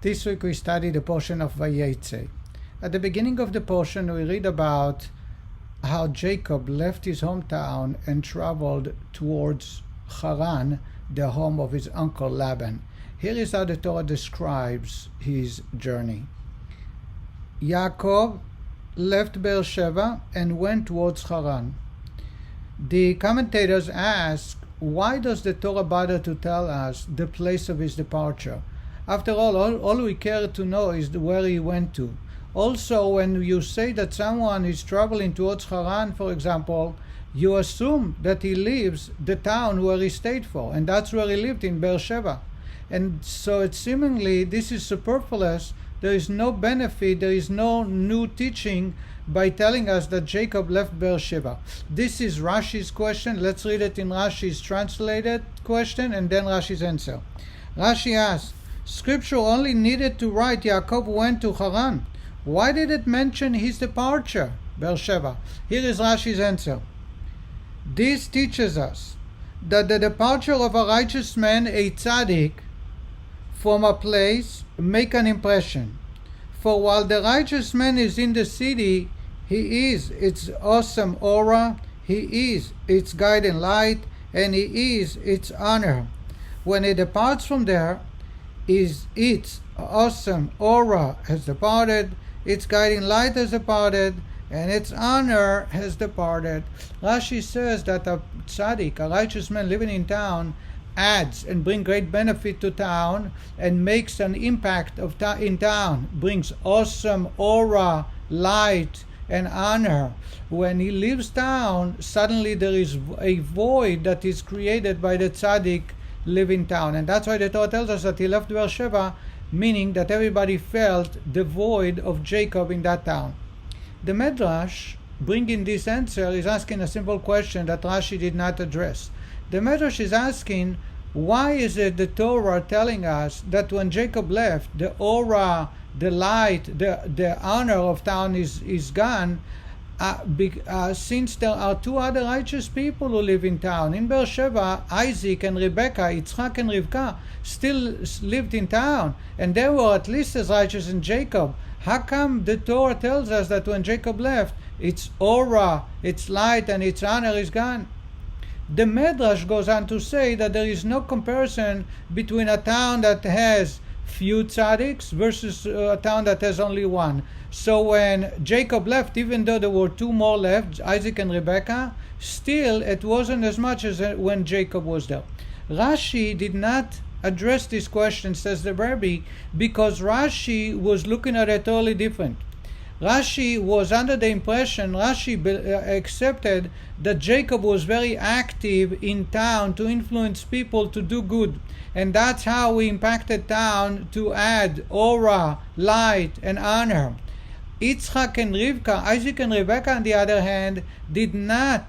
This week we study the portion of Vayeitze. At the beginning of the portion we read about how Jacob left his hometown and traveled towards Haran, the home of his uncle Laban. Here is how the Torah describes his journey. Yaakov left Beersheba and went towards Haran. The commentators ask, why does the Torah bother to tell us the place of his departure? After all we care to know is where he went to. Also, when you say that someone is traveling towards Haran, for example, you assume that he leaves the town where he stayed for, and that's where he lived, in Beersheba. And so it's seemingly this is superfluous. There is no benefit, there is no new teaching by telling us that Jacob left Beersheba. This is Rashis Question. Let's read it in Rashi's translated question and then Rashi's answer. Rashi asks, Scripture only needed to write Yaakov went to Haran. Why did it mention his departure, Beersheba? Here is Rashi's answer. This teaches us that the departure of a righteous man, a tzaddik, from a place make an impression. For while the righteous man is in the city, he is its awesome aura, he is its guiding light, and he is its honor. When he departs from there, its awesome aura has departed, its guiding light has departed, and its honor has departed. Rashi says that a tzaddik, a righteous man living in town, adds and brings great benefit to town and makes an impact in town, brings awesome aura, light, and honor. When he leaves town, suddenly there is a void that is created by the tzaddik living town. And that's why the Torah tells us that he left Beersheba, meaning that everybody felt the void of Jacob in that town. The Medrash, bringing this answer, is asking a simple question that Rashi did not address. The Medrash is asking, why is it the Torah telling us that when Jacob left, the aura, the light, the honor of town is gone, since there are two other righteous people who live in town. In Beersheba, Isaac and Rebekah, Yitzchak and Rivka, still lived in town, and they were at least as righteous as Jacob. How come the Torah tells us that when Jacob left, its aura, its light, and its honor is gone? The Medrash goes on to say that there is no comparison between a town that has few tzaddiks versus a town that has only one. So when Jacob left, even though there were two more left, Isaac and Rebekah, still it wasn't as much as when Jacob was there. Rashi did not address this question, says the Rebbe, because Rashi was looking at it totally different. Rashi was under the impression, Rashi accepted that Jacob was very active in town to influence people to do good. And that's how he impacted town to add aura, light, and honor. Yitzchak and Rivka, Isaac and Rebekah, on the other hand, did not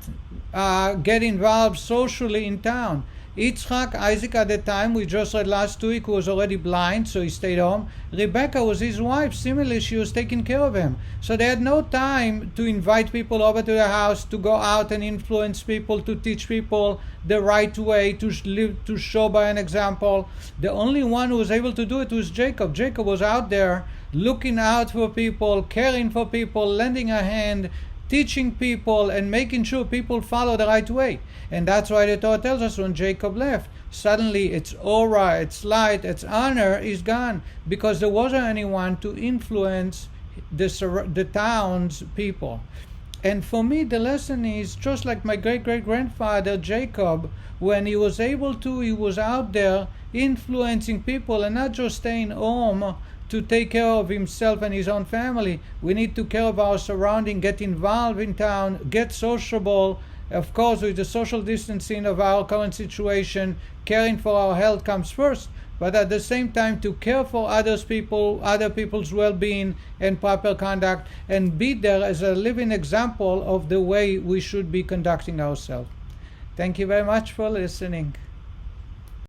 get involved socially in town. Yitzchak, Isaac at the time, we just read last week, was already blind, so he stayed home. Rebekah was his wife. Similarly, she was taking care of him. So they had no time to invite people over to the house, to go out and influence people, to teach people the right way, to live, to show by an example. The only one who was able to do it was Jacob. Jacob was out there looking out for people, caring for people, lending a hand, teaching people and making sure people follow the right way. And that's why the Torah tells us when Jacob left, suddenly its aura, its light, its honor is gone, because there wasn't anyone to influence the town's people. And for me, the lesson is just like my great-great-grandfather Jacob, when he was able to, he was out there influencing people and not just staying home to take care of himself and his own family. We need to care of our surrounding, get involved in town, get sociable. Of course, with the social distancing of our current situation, caring for our health comes first, but at the same time to care for other people's well-being and proper conduct, and be there as a living example of the way we should be conducting ourselves. Thank you very much for listening.